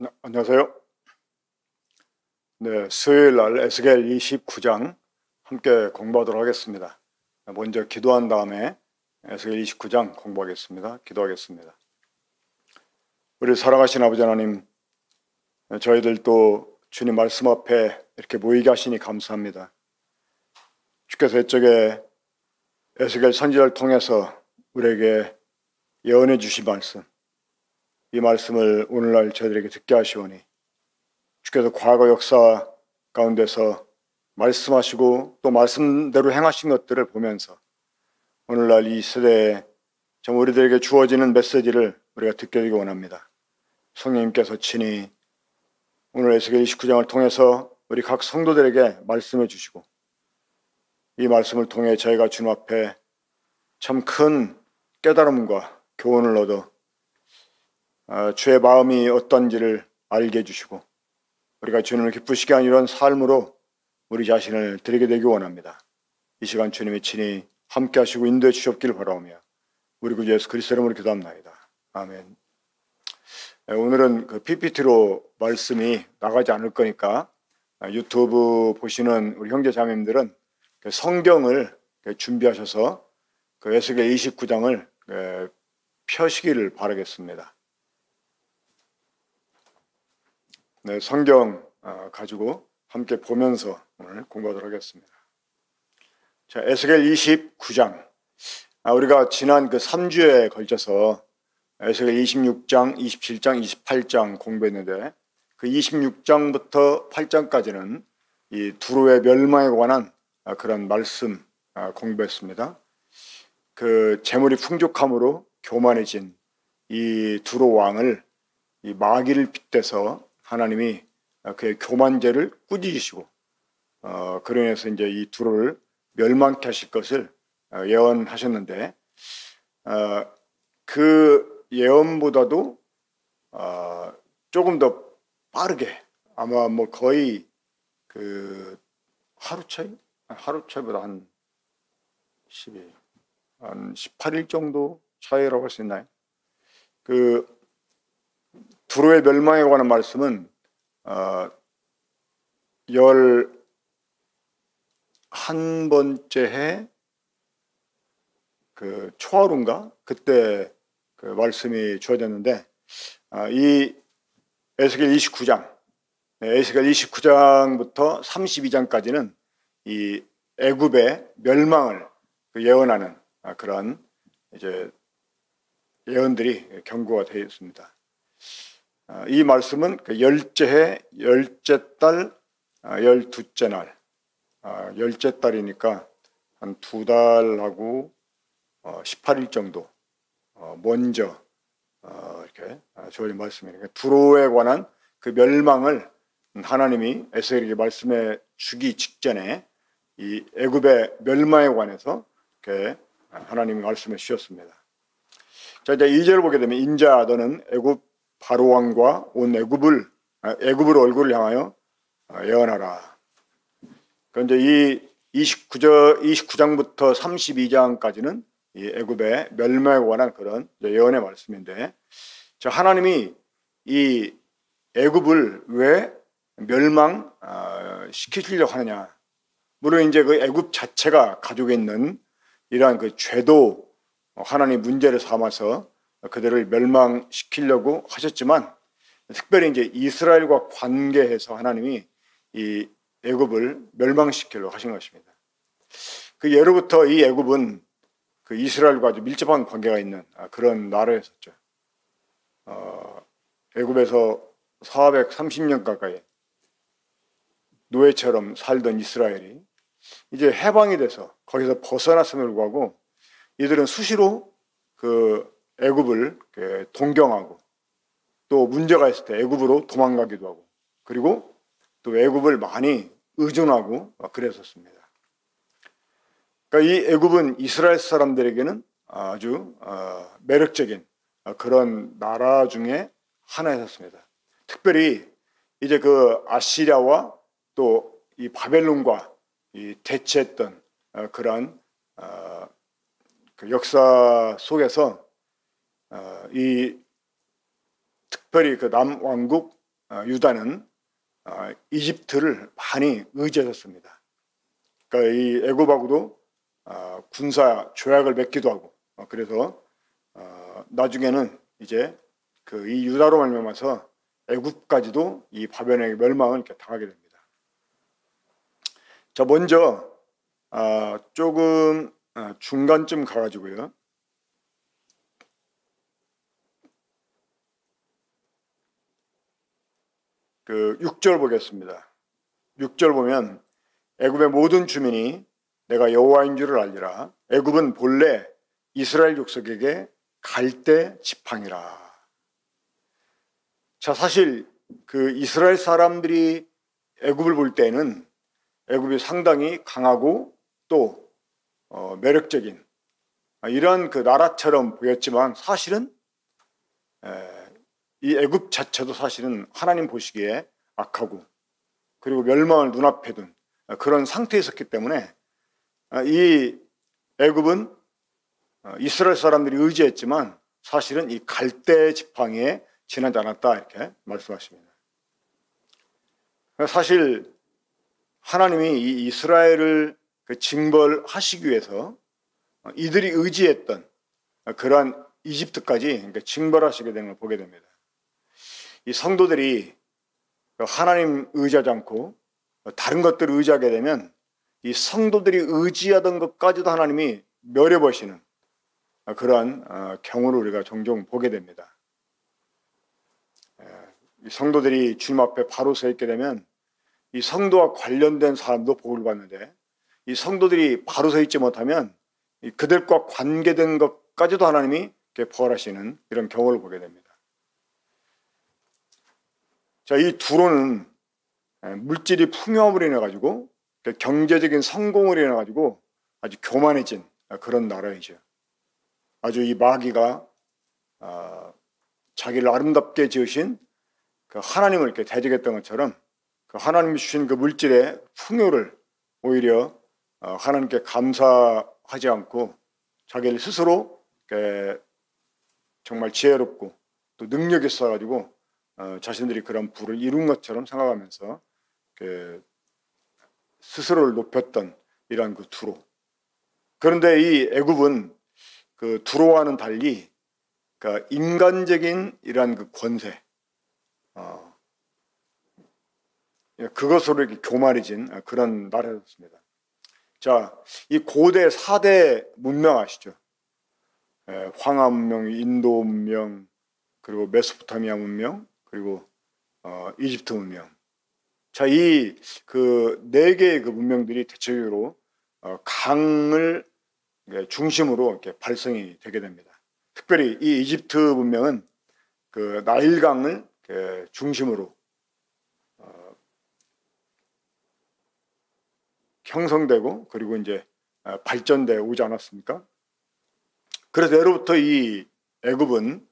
네, 안녕하세요. 네, 수요일 날 에스겔 29장 함께 공부하도록 하겠습니다. 먼저 기도한 다음에 에스겔 29장 공부하겠습니다. 기도하겠습니다. 우리 사랑하신 아버지 하나님, 저희들도 주님 말씀 앞에 이렇게 모이게 하시니 감사합니다. 주께서 이쪽에 에스겔 선지자를 통해서 우리에게 예언해 주신 말씀, 이 말씀을 오늘날 저희들에게 듣게 하시오니 주께서 과거 역사 가운데서 말씀하시고 또 말씀대로 행하신 것들을 보면서 오늘날 이 세대에 정 우리들에게 주어지는 메시지를 우리가 듣게 되기 원합니다. 성령님께서 친히 오늘 에스겔 29장을 통해서 우리 각 성도들에게 말씀해 주시고 이 말씀을 통해 저희가 주님 앞에 참 큰 깨달음과 교훈을 얻어 주의 마음이 어떤지를 알게 해주시고 우리가 주님을 기쁘시게 하는 이런 삶으로 우리 자신을 드리게 되기 원합니다. 이 시간 주님이 친히 함께 하시고 인도해 주시옵기를 바라오며 우리 구주 예수 그리스도 이름으로 기도합나이다. 아멘. 오늘은 그 PPT로 말씀이 나가지 않을 거니까 유튜브 보시는 우리 형제 자매님들은 성경을 준비하셔서 그 에스겔 29장을 펴시기를 바라겠습니다. 네, 성경 가지고 함께 보면서 오늘 공부하도록 하겠습니다. 자, 에스겔 29장. 우리가 지난 그 3주에 걸쳐서 에스겔 26장, 27장, 28장 공부했는데 그 26장부터 8장까지는 이 두로의 멸망에 관한 그런 말씀 공부했습니다. 그 재물이 풍족함으로 교만해진 이 두로 왕을 이 마귀를 빗대서 하나님이 그의 교만죄를 꾸짖으시고 그로 인해서 이제 이 두로를 멸망케 하실 것을 예언하셨는데 그 예언보다도 조금 더 빠르게 아마 뭐 거의 그 하루 차이보다 한 18일 정도 차이라고 할 수 있나요? 그 두로의 멸망에 관한 말씀은 11번째 해 그 초하루인가 그때 그 말씀이 주어졌는데 이 에스겔 29장 에스겔 29장부터 32장까지는 이 애굽의 멸망을 예언하는 그런 이제 예언들이 경고가 되어 있습니다. 이 말씀은 그 열째 해, 열째 달, 열두째 날, 열째 달이니까 한 2달하고 18일 정도 먼저 이렇게 주어진 말씀이니까 두로에 관한 그 멸망을 하나님이 에스겔에게 말씀해 주기 직전에 이 애굽의 멸망에 관해서 이렇게 하나님이 말씀해 주셨습니다. 자, 이제 2절을 보게 되면 인자 너는 애굽 바로 왕과 온 애굽을 얼굴을 향하여 예언하라. 그런데 이 29장부터 32장까지는 이 애굽의 멸망에 관한 그런 예언의 말씀인데, 자, 하나님이 이 애굽을 왜 멸망 시키려고 하느냐? 물론 이제 그 애굽 자체가 가지고 있는 이러한 그 죄도 하나님 문제를 삼아서 그들을 멸망시키려고 하셨지만 특별히 이제 이스라엘과 관계해서 하나님이 이 애굽을 멸망시키려고 하신 것입니다. 그 예로부터 이 애굽은 그 이스라엘과 아주 밀접한 관계가 있는 그런 나라였었죠. 애굽에서 430년 가까이 노예처럼 살던 이스라엘이 이제 해방이 돼서 거기서 벗어났음에도 불구하고 이들은 수시로 그 애굽을 동경하고 또 문제가 있을 때 애굽으로 도망가기도 하고 그리고 또 애굽을 많이 의존하고 그랬었습니다. 그러니까 이 애굽은 이스라엘 사람들에게는 아주 매력적인 그런 나라 중에 하나였습니다. 특별히 이제 그 아시리아와 또 이 바벨론과 이 대치했던 그런 그 역사 속에서 이 특별히 그 남왕국 유다는 이집트를 많이 의지했었습니다. 그러니까 이 애굽하고도 군사 조약을 맺기도 하고, 그래서 나중에는 이제 그 이 유다로 말미암아서 애굽까지도 이 바벨론의 멸망을 이렇게 당하게 됩니다. 자, 먼저 조금 중간쯤 가가지고요. 그 6절 보겠습니다. 6절 보면 애굽의 모든 주민이 내가 여호와인 줄을 알리라. 애굽은 본래 이스라엘 족속에게 갈대 지팡이라. 자, 사실 그 이스라엘 사람들이 애굽을 볼 때는 애굽이 상당히 강하고 또 매력적인 이런 그 나라처럼 보였지만 사실은 이 애굽 자체도 사실은 하나님 보시기에 악하고 그리고 멸망을 눈앞에 둔 그런 상태에 있었기 때문에 이 애굽은 이스라엘 사람들이 의지했지만 사실은 이 갈대 지팡이에 지나지 않았다 이렇게 말씀하십니다. 사실 하나님이 이 이스라엘을 징벌하시기 위해서 이들이 의지했던 그러한 이집트까지 징벌하시게 되는 걸 보게 됩니다. 이 성도들이 하나님 의지하지 않고 다른 것들을 의지하게 되면 이 성도들이 의지하던 것까지도 하나님이 멸해버리시는 그러한 경우를 우리가 종종 보게 됩니다. 이 성도들이 주님 앞에 바로 서 있게 되면 이 성도와 관련된 사람도 복을 받는데 이 성도들이 바로 서 있지 못하면 그들과 관계된 것까지도 하나님이 벌하시는 이런 경우를 보게 됩니다. 자, 이 두로는 물질이 풍요함으로 인해 가지고 경제적인 성공으로 인해 가지고 아주 교만해진 그런 나라이죠. 아주 이 마귀가 자기를 아름답게 지으신 그 하나님을 이렇게 대적했던 것처럼 그 하나님이 주신 그 물질의 풍요를 오히려 하나님께 감사하지 않고 자기를 스스로 정말 지혜롭고 또 능력이 있어가지고 자신들이 그런 부를 이룬 것처럼 생각하면서 스스로를 높였던 이러한 그 두로. 그런데 이 애굽은 그 두로와는 달리 그러니까 인간적인 이러한 그 권세, 그것으로 이렇게 교만해진 그런 나라였습니다. 자, 이 고대 4대 문명 아시죠? 황하 문명, 인도 문명, 그리고 메소포타미아 문명, 그리고 이집트 문명. 자, 이 그 네 개의 그 문명들이 대체적으로 강을 중심으로 이렇게 발성이 되게 됩니다. 특별히 이 이집트 문명은 그 나일강을 중심으로 형성되고 그리고 이제 발전돼 오지 않았습니까? 그래서 예로부터 이 애굽은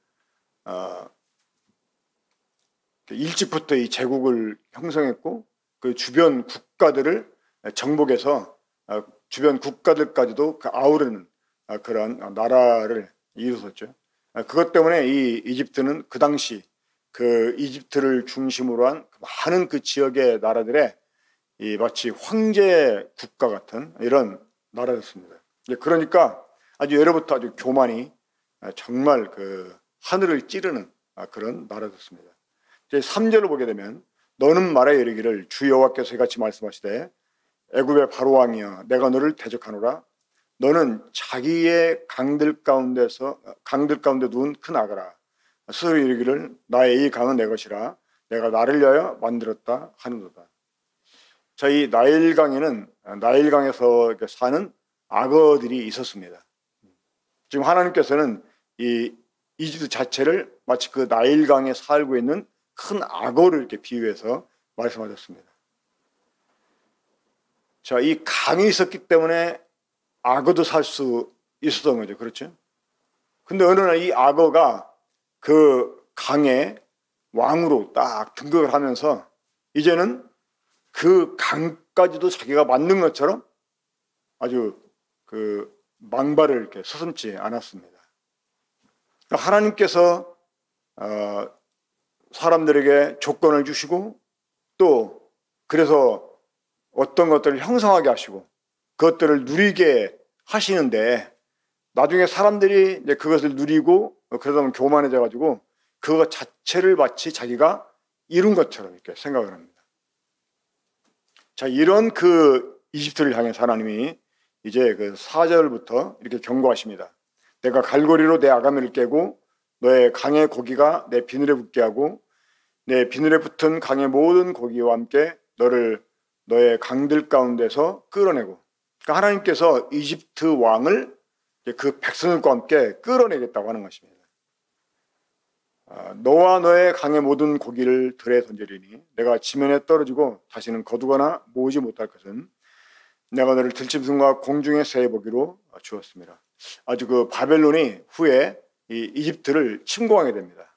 일찍부터 이 제국을 형성했고 그 주변 국가들을 정복해서 주변 국가들까지도 아우르는 그런 나라를 이루었죠. 그것 때문에 이 이집트는 그 당시 그 이집트를 중심으로 한 많은 그 지역의 나라들의 이 마치 황제 국가 같은 이런 나라였습니다. 그러니까 아주 예로부터 아주 교만이 정말 그 하늘을 찌르는 그런 나라였습니다. 3절을 보게 되면 너는 말하여 이르기를 주 여호와께서 이같이 말씀하시되 애굽의 바로 왕이여 내가 너를 대적하노라. 너는 자기의 강들 가운데 누운 큰 악어라. 스스로 이르기를 나의 이 강은 내 것이라 내가 나를 위하여 만들었다 하는도다. 자, 이 나일강에는 나일강에서 사는 악어들이 있었습니다. 지금 하나님께서는 이 이집트 자체를 마치 그 나일강에 살고 있는 큰 악어를 이렇게 비유해서 말씀하셨습니다. 자, 이 강이 있었기 때문에 악어도 살 수 있었던 거죠. 그렇죠? 근데 어느 날 이 악어가 그 강의 왕으로 딱 등극을 하면서 이제는 그 강까지도 자기가 만든 것처럼 아주 그 망발을 이렇게 서슴지 않았습니다. 하나님께서 사람들에게 조건을 주시고 또 그래서 어떤 것들을 형성하게 하시고 그것들을 누리게 하시는데 나중에 사람들이 이제 그것을 누리고 그러다 보면 교만해져 가지고 그것 자체를 마치 자기가 이룬 것처럼 이렇게 생각을 합니다. 자, 이런 그 이집트를 향해 하나님이 이제 그 4절부터 이렇게 경고하십니다. 내가 갈고리로 내 아가미를 깨고 너의 강의 고기가 내 비늘에 붙게 하고 내 비늘에 붙은 강의 모든 고기와 함께 너를 너의 강들 가운데서 끌어내고, 그러니까 하나님께서 이집트 왕을 그 백성들과 함께 끌어내겠다고 하는 것입니다. 너와 너의 강의 모든 고기를 들에 던지리니 내가 지면에 떨어지고 다시는 거두거나 모으지 못할 것은 내가 너를 들짐승과 공중의 새에 보기로 주었습니다. 아주 그 바벨론이 후에 이 이집트를 침공하게 됩니다.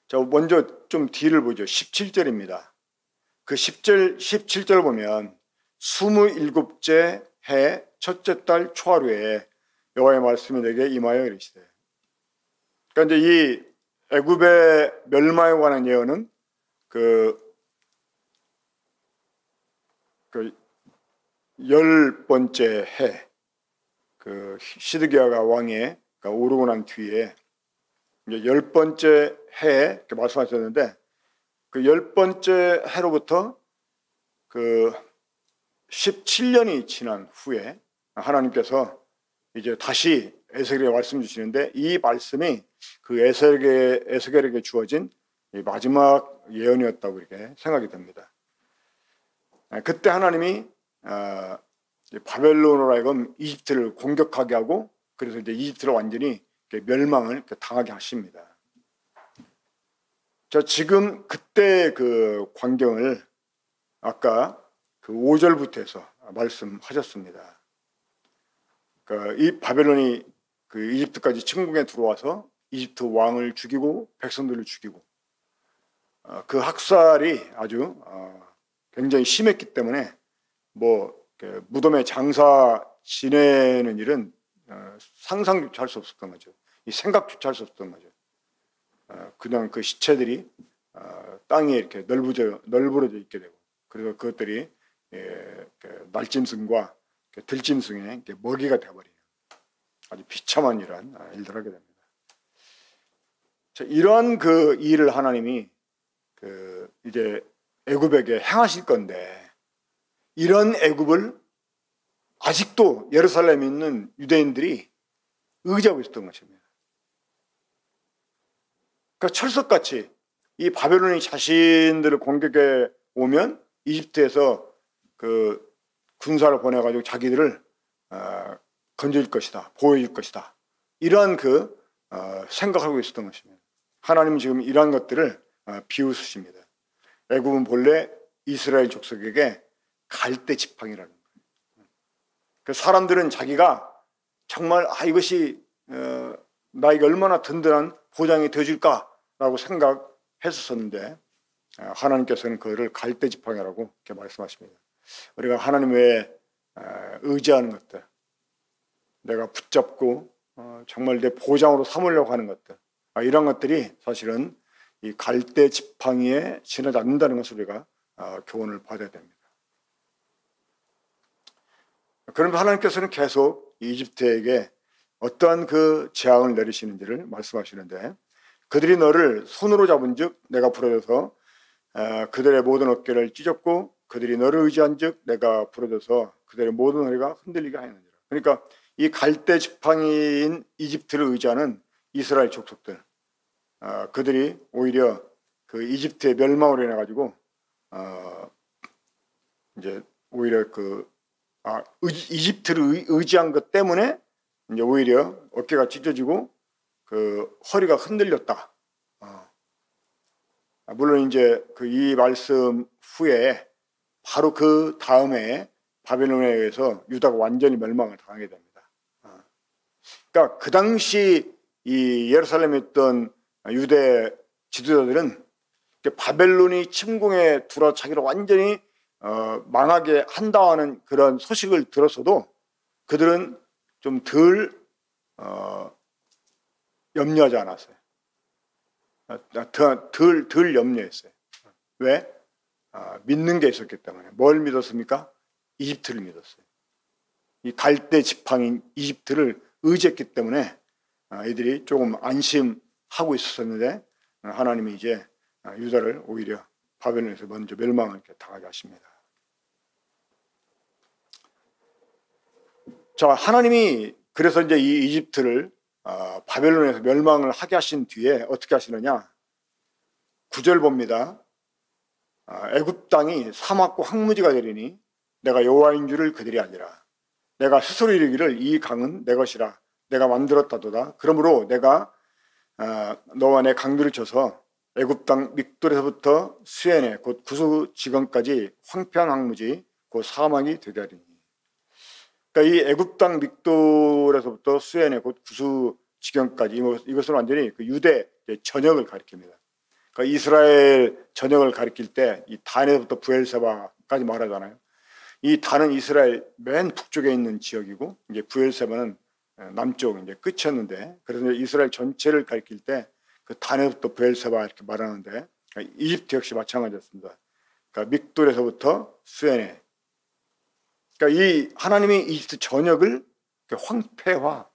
자, 먼저 좀 뒤를 보죠. 17절입니다. 그 17절 보면 27째 해 첫째 달 초하루에 여호와의 말씀이 내게 임하여 이르시되. 그러니까 이제 이 애굽의 멸망에 관한 예언은 그 10번째 해, 그 시드기야가 왕에 오르고 난 뒤에 이제 10번째 해에 이렇게 말씀하셨는데 그 10번째 해로부터 그 17년이 지난 후에 하나님께서 이제 다시 에스겔에게 말씀 주시는데 이 말씀이 그 에스겔에게 주어진 마지막 예언이었다고 이렇게 생각이 됩니다. 그때 하나님이 바벨론으로 하여금 이집트를 공격하게 하고 그래서 이제 이집트를 완전히 멸망을 당하게 하십니다. 자, 지금 그때 그 광경을 아까 그 5절부터 해서 말씀하셨습니다. 그러니까 이 바벨론이 그 이집트까지 침공에 들어와서 이집트 왕을 죽이고 백성들을 죽이고 그 학살이 아주 굉장히 심했기 때문에 뭐 무덤에 장사 지내는 일은 상상조차 할 수 없었던 거죠. 이 생각조차 할 수 없었던 거죠. 그냥 그 시체들이 땅에 이렇게 널브러져 있게 되고 그래서 그것들이 날짐승과 들짐승의 먹이가 되어버리는 아주 비참한 이러한 일들을 하게 됩니다. 자, 이러한 그 일을 하나님이 그 이제 애굽에게 행하실 건데 이런 애굽을 아직도 예루살렘에 있는 유대인들이 의지하고 있었던 것입니다. 그러니까 철석같이 이 바벨론이 자신들을 공격해 오면 이집트에서 그 군사를 보내가지고 자기들을 건져줄 것이다, 보호해줄 것이다. 이러한 그 생각하고 있었던 것입니다. 하나님은 지금 이러한 것들을 비웃으십니다. 애굽은 본래 이스라엘 족속에게 갈대 지팡이라는 거예요. 그 사람들은 자기가 정말 이것이 나에게 얼마나 든든한 보장이 되어줄까라고 생각했었는데 하나님께서는 그를 갈대 지팡이라고 이렇게 말씀하십니다. 우리가 하나님 외에 의지하는 것들, 내가 붙잡고 정말 내 보장으로 삼으려고 하는 것들, 이런 것들이 사실은 이 갈대 지팡이에 지나지 않는다는 것을 우리가 교훈을 받아야 됩니다. 그러면 하나님께서는 계속 이집트에게 어떠한 그 재앙을 내리시는지를 말씀하시는데 그들이 너를 손으로 잡은즉 내가 부러져서 그들의 모든 어깨를 찢었고 그들이 너를 의지한즉 내가 부러져서 그들의 모든 허리가 흔들리게 하였느니라. 그러니까 이 갈대 지팡이인 이집트를 의지하는 이스라엘 족속들, 그들이 오히려 그 이집트의 멸망으로 인해 가지고 이제 오히려 그 이집트를 의지한 것 때문에 이제 오히려 어깨가 찢어지고 그 허리가 흔들렸다. 물론 이제 그 이 말씀 후에 바로 그 다음에 바벨론에 의해서 유다가 완전히 멸망을 당하게 됩니다. 그러니까 그 당시 이 예루살렘에 있던 유대 지도자들은 바벨론이 침공에 들어 자기를 완전히 망하게 한다는 그런 소식을 들었어도 그들은 좀 덜 염려하지 않았어요. 덜 염려했어요. 왜? 믿는 게 있었기 때문에. 뭘 믿었습니까? 이집트를 믿었어요. 이 갈대 지팡인 이집트를 의지했기 때문에 이들이 조금 안심하고 있었는데 하나님이 이제 유다를 오히려 바벨론에서 먼저 멸망을 이렇게 당하게 하십니다. 자, 하나님이 그래서 이제 이 이집트를 바벨론에서 멸망을 하게 하신 뒤에 어떻게 하시느냐? 9절 봅니다. 애굽 땅이 사막과 황무지가 되리니 내가 여호와인 줄을 그들이 알리라. 내가 스스로 이르기를 이 강은 내 것이라. 내가 만들었다도다. 그러므로 내가 너와 내 강들을 쳐서 애굽 땅 믹돌에서부터 수엔에 곧 구스 지경까지 황폐한 황무지 곧 사막이 되게 하리니. 그러니까 이 애굽 땅 믹돌에서부터 수엔에 곧 구스 지경까지 이것은 완전히 그 유대 전역을 가리킵니다. 그러니까 이스라엘 전역을 가리킬 때 이 단에서부터 브엘세바까지 말하잖아요. 이 단은 이스라엘 맨 북쪽에 있는 지역이고 이제 브엘세바는 남쪽 이제 끝이었는데 그래서 이스라엘 전체를 가리킬 때 그 단에서부터 브엘세바 이렇게 말하는데 그러니까 이집트 역시 마찬가지였습니다. 그러니까 믹돌에서부터 수엔에. 그러니까 이 하나님이 이집트 전역을 황폐화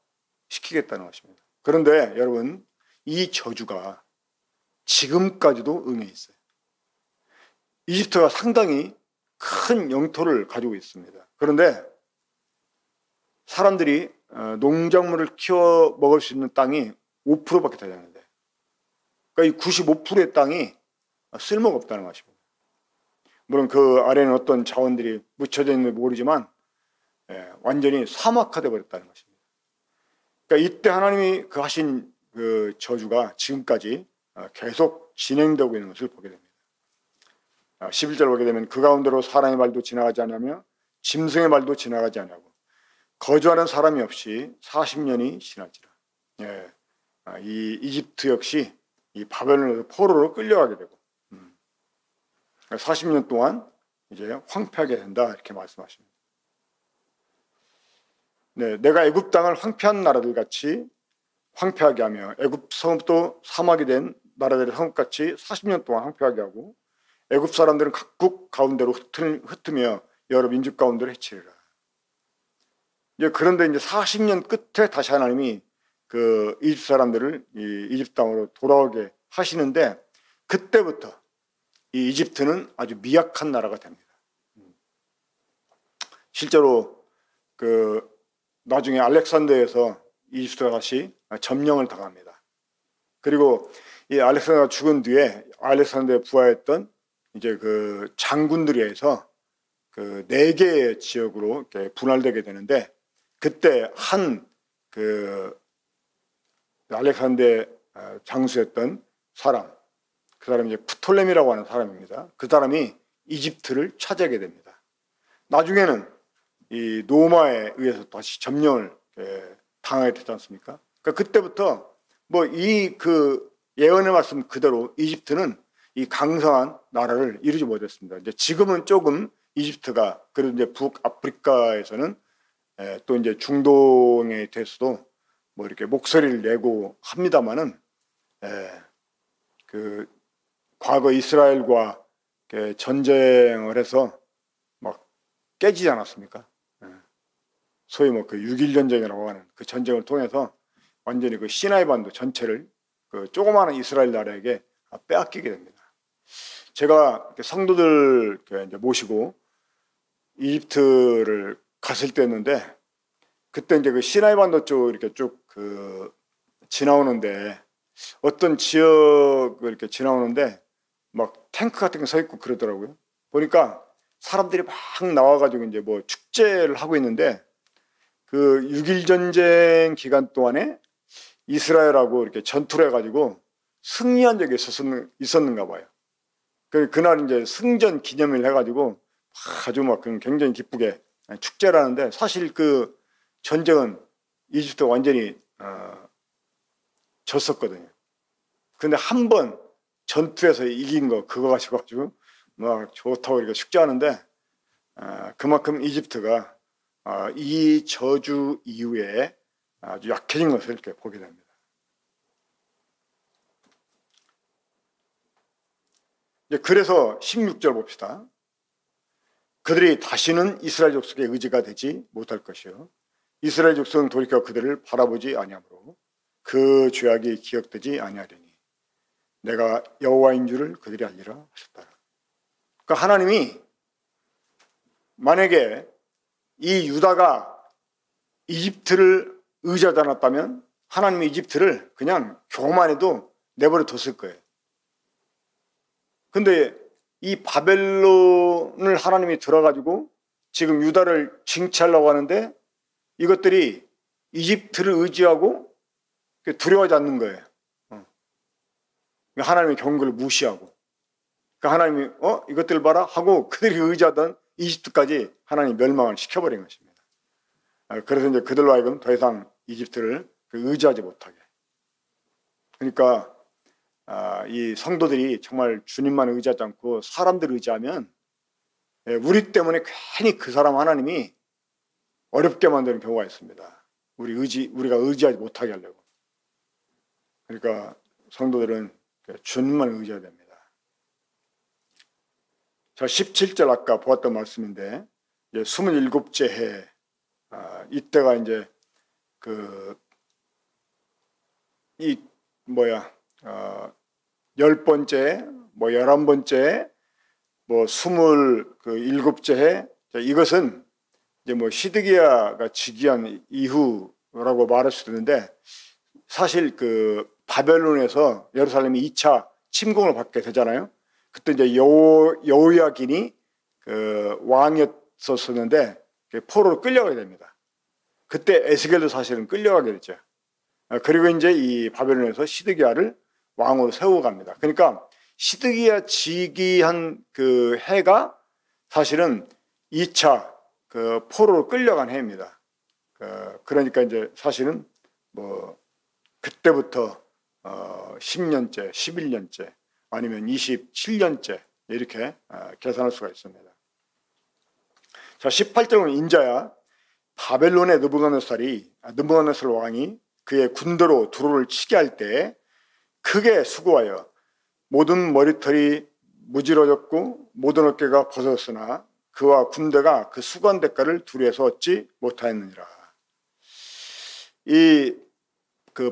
시키겠다는 것입니다. 그런데 여러분 이 저주가 지금까지도 응해 있어요. 이집트가 상당히 큰 영토를 가지고 있습니다. 그런데 사람들이 농작물을 키워 먹을 수 있는 땅이 5%밖에 되지 않는데, 그러니까 이 95%의 땅이 쓸모가 없다는 것입니다. 물론 그 아래는 어떤 자원들이 묻혀져 있는지 모르지만 완전히 사막화되어 버렸다는 것입니다. 그러니까 이때 하나님이 그 하신 그 저주가 지금까지 계속 진행되고 있는 것을 보게 됩니다. 11절 보게 되면 그 가운데로 사람의 말도 지나가지 않으며 짐승의 말도 지나가지 않냐고 거주하는 사람이 없이 40년이 지날지라. 이 이집트 역시 이 바벨론에서 포로로 끌려가게 되고 40년 동안 이제 황폐하게 된다 이렇게 말씀하십니다. 네, 내가 애굽 땅을 황폐한 나라들 같이 황폐하게 하며 애굽 성읍도 사막이 된 나라들의 성읍같이 40년 동안 황폐하게 하고 애굽 사람들은 각국 가운데로 흩으며 여러 민족 가운데로 해치리라. 이제 그런데 이제 40년 끝에 다시 하나님이 그 이집트 사람들을 이 이집트 땅으로 돌아오게 하시는데 그때부터 이 이집트는 아주 미약한 나라가 됩니다. 실제로 그 나중에 알렉산더에서 이집트가 다시 점령을 당합니다. 그리고 이 알렉산더가 죽은 뒤에 알렉산더에 부하했던 이제 그 장군들에 의해서 그 4개의 지역으로 이렇게 분할되게 되는데 그때 한 그 알렉산더의 장수였던 사람, 그 사람이 이제 프톨레미라고 하는 사람입니다. 그 사람이 이집트를 차지하게 됩니다. 나중에는 이 노마에 의해서 다시 점령을 당하게 되지 않습니까? 그러니까 그때부터 뭐 이 그 예언의 말씀 그대로 이집트는 이 강성한 나라를 이루지 못했습니다. 이제 지금은 조금 이집트가 그래도 이제 북아프리카에서는 또 이제 중동에 대해서도 뭐 이렇게 목소리를 내고 합니다만은 그 과거 이스라엘과 전쟁을 해서 막 깨지지 않았습니까? 소위 뭐 그 6.1 전쟁이라고 하는 그 전쟁을 통해서 완전히 그 시나이 반도 전체를 그 조그마한 이스라엘 나라에게 빼앗기게 됩니다. 제가 성도들 이제 모시고 이집트를 갔을 때였는데 그때 이제 그 시나이 반도 쪽 이렇게 쭉 그 지나오는데 어떤 지역을 이렇게 지나오는데 막 탱크 같은 게 서 있고 그러더라고요. 보니까 사람들이 막 나와가지고 이제 뭐 축제를 하고 있는데 그 6.1 전쟁 기간 동안에 이스라엘하고 이렇게 전투를 해가지고 승리한 적이 있었는가 봐요. 그날 이제 승전 기념일 해가지고 아주 막 굉장히 기쁘게 축제를 하는데 사실 그 전쟁은 이집트가 완전히 졌었거든요. 근데 한 번 전투에서 이긴 거 그거 가지고 막 좋다고 이렇게 축제하는데 그만큼 이집트가 이 저주 이후에 아주 약해진 것을 이렇게 보게 됩니다. 그래서 16절 봅시다. 그들이 다시는 이스라엘 족속의 의지가 되지 못할 것이요 이스라엘 족속은 돌이켜 그들을 바라보지 아니하므로 그 죄악이 기억되지 아니하리니 내가 여호와인 줄을 그들이 알리라 하셨다. 그러니까 하나님이 만약에 이 유다가 이집트를 의지하지 않았다면 하나님이 이집트를 그냥 교만 해도 내버려 뒀을 거예요. 근데 이 바벨론을 하나님이 들어가지고 지금 유다를 징치하려고 하는데 이것들이 이집트를 의지하고 두려워하지 않는 거예요. 하나님의 경고를 무시하고. 그러니까 하나님이 이것들 봐라 하고 그들이 의지하던 이집트까지 하나님이 멸망을 시켜버린 것입니다. 그래서 이제 그들로 하여금 더 이상 이집트를 의지하지 못하게. 그러니까 이 성도들이 정말 주님만 의지하지 않고 사람들을 의지하면 우리 때문에 괜히 그 사람 하나님이 어렵게 만드는 경우가 있습니다. 우리가 의지하지 못하게 하려고. 그러니까 성도들은 주님만 의지해야 됩니다. 자, 17절 아까 보았던 말씀인데 27째 해 이때가 이제 열 번째, 11번째, 27째 해 이것은 이제 시드기야가 즉위한 이후라고 말할 수도 있는데 사실 바벨론에서 예루살렘이 2차 침공을 받게 되잖아요. 그때 이제 여호야긴이 왕이었었는데 포로로 끌려가게 됩니다. 그때 에스겔도 사실은 끌려가게 됐죠. 그리고 이제 이 바벨론에서 시드기야를 왕으로 세우고 갑니다. 그러니까 시드기야 즉위한 그 해가 사실은 2차 포로로 끌려간 해입니다. 그러니까 이제 사실은 그때부터 10년째, 11년째 아니면 27년째 이렇게 계산할 수가 있습니다. 자, 18절은 인자야 바벨론의 느부갓네살 왕이 그의 군대로 두루를 치게 할 때 크게 수고하여 모든 머리털이 무지러졌고 모든 어깨가 벗어졌으나 그와 군대가 그 수고한 대가를 두루에서 얻지 못하였느니라.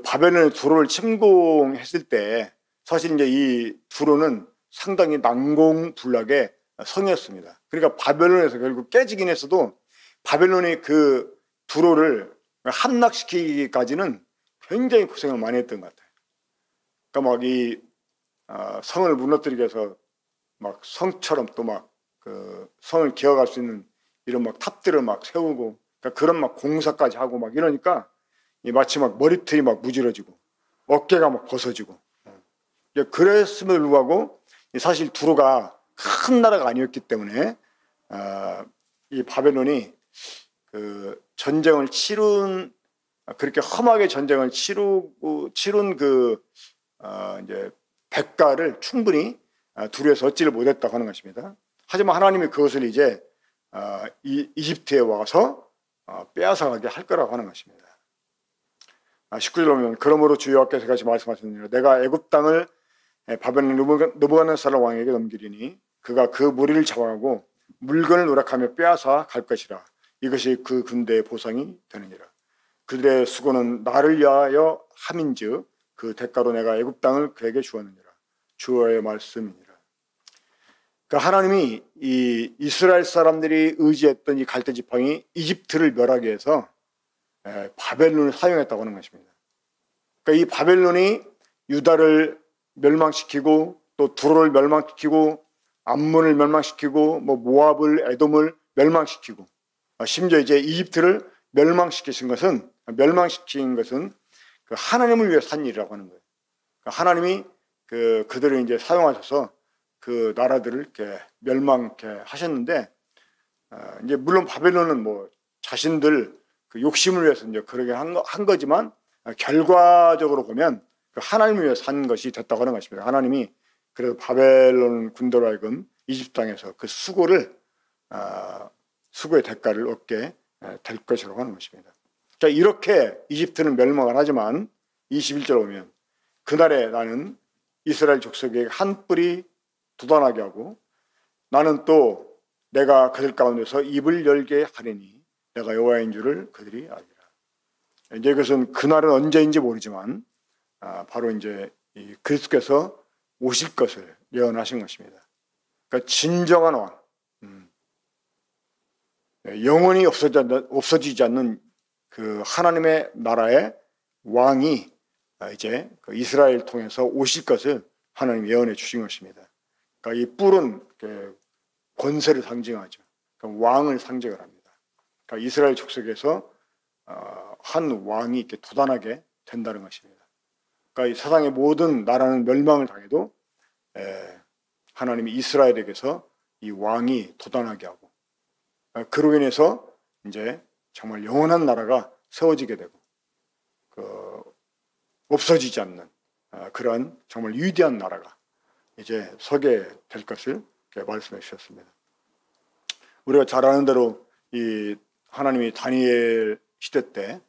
바벨론의 두루를 침공했을 때 사실 이제 이 두루는 상당히 난공불락의 성이었습니다. 그러니까 바벨론에서 결국 깨지긴 했어도 바벨론이 그 두루를 함락시키기까지는 굉장히 고생을 많이 했던 것 같아요. 그러니까 성을 무너뜨리기 위해서 성처럼 또 성을 기어갈 수 있는 이런 탑들을 세우고 그러니까 그런 공사까지 하고 이러니까 마치 머리털이 무지러지고 어깨가 벗어지고 그랬음에도 불구하고 사실 두루가 큰 나라가 아니었기 때문에 이 바벨론이 전쟁을 그렇게 험하게 전쟁을 치룬 이제 대가를 충분히 두루에서 얻지를 못했다고 하는 것입니다. 하지만 하나님이 그것을 이제 이집트에 와서 빼앗아가게 할 거라고 하는 것입니다. 19절 보면 그러므로 주 여호와께서 같이 말씀하셨느니라 내가 애굽 땅을 바벨론 느부갓네살 왕에게 넘기리니 그가 그 무리를 잡아가고 물건을 누락하며 빼앗아 갈 것이라 이것이 그 군대의 보상이 되느니라. 그들의 수고는 나를 위하여 함인즉 그 대가로 내가 애굽 땅을 그에게 주었느니라. 주의 말씀이니라. 그러니까 하나님이 이 이스라엘 사람들이 의지했던 이 갈대 지팡이 이집트를 멸하기 위해서 바벨론을 사용했다고 하는 것입니다. 그러니까 이 바벨론이 유다를 멸망시키고 또 두로를 멸망시키고 암몬을 멸망시키고 모압을 에돔을 멸망시키고 심지어 이제 이집트를 멸망시킨 것은 그 하나님을 위해 산 일이라고 하는 거예요. 그러니까 하나님이 그들을 이제 사용하셔서 그 나라들을 이렇게 멸망케 하셨는데 이제 물론 바벨론은 자신들 그 욕심을 위해서 이제 그러게 한 거지만 결과적으로 보면 하나님을 위해 산 것이 됐다고 하는 것입니다. 하나님이 그래서 바벨론 군대로 하여금 이집트 땅에서 그 수고의 대가를 얻게 될 것이라고 하는 것입니다. 자, 이렇게 이집트는 멸망을 하지만 21절 보면 그날에 나는 이스라엘 족속에게 한 뿔이 도단하게 하고 나는 또 내가 그들 가운데서 입을 열게 하리니 내가 여호와인 줄을 그들이 알리라. 이제 이것은 그날은 언제인지 모르지만 바로 이제 이 그리스도께서 오실 것을 예언하신 것입니다. 그러니까 진정한 왕, 영원히 없어지지 않는 그 하나님의 나라의 왕이 이제 그 이스라엘 통해서 오실 것을 하나님이 예언해 주신 것입니다. 그러니까 이 뿔은 권세를 상징하죠. 그러니까 왕을 상징을 합니다. 그러니까 이스라엘 족속에서 한 왕이 이렇게 도단하게 된다는 것입니다. 그러니까 이 세상의 모든 나라는 멸망을 당해도 하나님이 이스라엘에게서 이 왕이 도단하게 하고 그로 인해서 이제 정말 영원한 나라가 세워지게 되고 없어지지 않는 그런 정말 위대한 나라가 이제 서게 될 것을 말씀해 주셨습니다. 우리가 잘 아는 대로 이 하나님이 다니엘 시대 때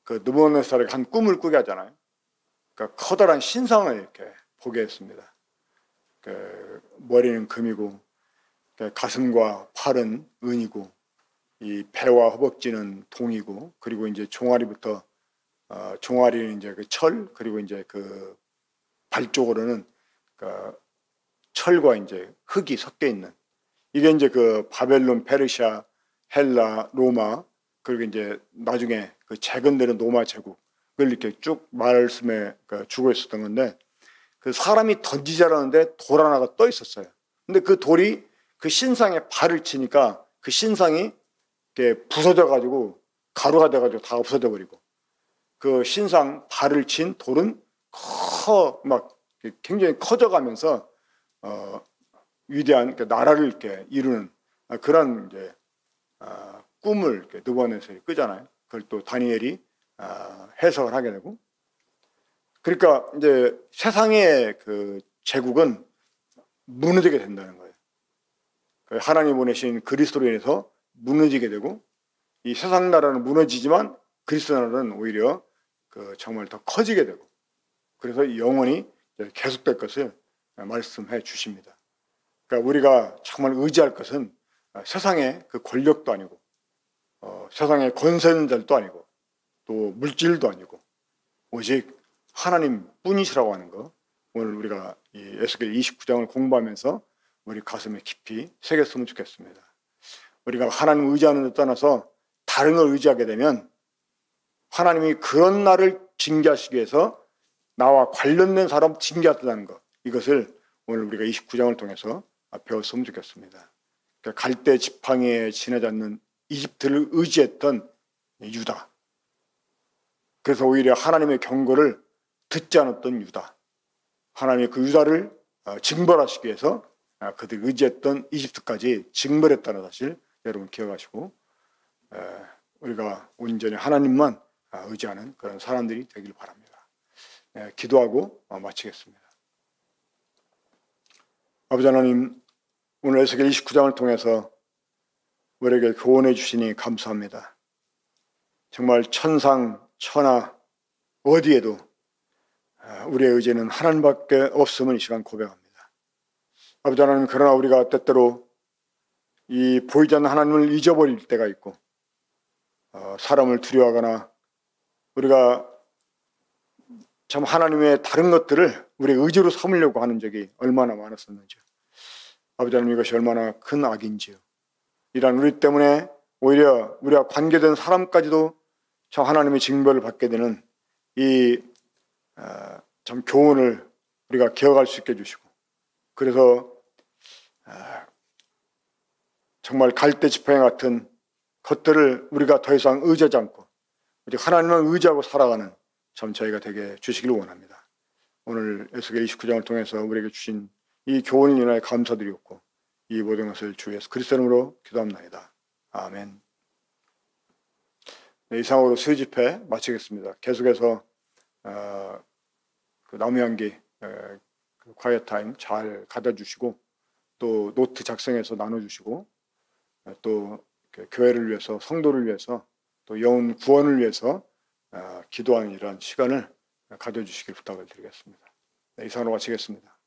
그 느부갓네살에게 한 꿈을 꾸게 하잖아요. 그러니까 커다란 신상을 이렇게 보게 했습니다. 머리는 금이고 가슴과 팔은 은이고 이 배와 허벅지는 동이고 그리고 이제 종아리부터 종아리는 이제 그 철 그리고 이제 그 발 쪽으로는 철과 이제 흙이 섞여 있는 이게 이제 그 바벨론, 페르시아, 헬라, 로마 그리고 이제 나중에 그 재건되는 로마 제국을 이렇게 쭉 말씀에 주고 있었던 건데 그 사람이 던지자라는데 돌 하나가 떠 있었어요. 근데 그 돌이 그 신상에 발을 치니까 그 신상이 이렇게 부서져 가지고 가루가 돼 가지고 다 없어져 버리고 그 신상 발을 친 돌은 막 굉장히 커져가면서 위대한 나라를 이렇게 이루는 그런 이제 꿈을 느부갓네살이 꾸잖아요. 그걸 또 다니엘이 해석을 하게 되고 그러니까 이제 세상의 그 제국은 무너지게 된다는 거예요. 하나님 보내신 그리스도로 인해서 무너지게 되고 이 세상 나라는 무너지지만 그리스도 나라는 오히려 정말 더 커지게 되고 그래서 영원히 계속될 것을 말씀해 주십니다. 그러니까 우리가 정말 의지할 것은 세상의 그 권력도 아니고 세상의 권세 있는 자들도 아니고 또 물질도 아니고 오직 하나님 뿐이시라고 하는 거 오늘 우리가 이 에스겔 29장을 공부하면서 우리 가슴에 깊이 새겼으면 좋겠습니다. 우리가 하나님 의지하는 데 떠나서 다른 걸 의지하게 되면 하나님이 그런 나를 징계하시기 위해서 나와 관련된 사람 징계하셨다는 것 이것을 오늘 우리가 29장을 통해서 배웠으면 좋겠습니다. 그러니까 갈대 지팡이에 지나지 않는 이집트를 의지했던 유다 그래서 오히려 하나님의 경고를 듣지 않았던 유다 하나님이 그 유다를 징벌하시기 위해서 그들이 의지했던 이집트까지 징벌했다는 사실 여러분 기억하시고 우리가 온전히 하나님만 의지하는 그런 사람들이 되길 바랍니다. 기도하고 마치겠습니다. 아버지 하나님 오늘 에스겔 29장을 통해서 우리에게 교훈해 주시니 감사합니다. 정말 천상 천하 어디에도 우리의 의지는 하나님밖에 없음을 이 시간 고백합니다. 아버지 하나님 그러나 우리가 때때로 이 보이지 않는 하나님을 잊어버릴 때가 있고 사람을 두려워하거나 우리가 참 하나님의 다른 것들을 우리의 의지로 삼으려고 하는 적이 얼마나 많았었는지요. 아버지 하나님 이것이 얼마나 큰 악인지요. 이런 우리 때문에 오히려 우리와 관계된 사람까지도 참 하나님의 징벌을 받게 되는 이 참 교훈을 우리가 기억할 수 있게 해주시고 그래서 정말 갈대 지팡이 같은 것들을 우리가 더 이상 의지하지 않고 오직 하나님만 의지하고 살아가는 참 저희가 되게 주시길 원합니다. 오늘 에스겔 29장을 통해서 우리에게 주신 이 교훈을 인하여 감사드리옵고 이 모든 것을 주 예수 그리스도 이름으로 기도합나이다. 아멘. 네, 이상으로 수요집회 마치겠습니다. 계속해서 그 나무향기 그 콰이어 타임 잘 가져 주시고 또 노트 작성해서 나눠 주시고 또 교회를 위해서 성도를 위해서 또 영혼 구원을 위해서 기도하는 이러한 시간을 가져 주시길 부탁을 드리겠습니다. 네, 이상으로 마치겠습니다.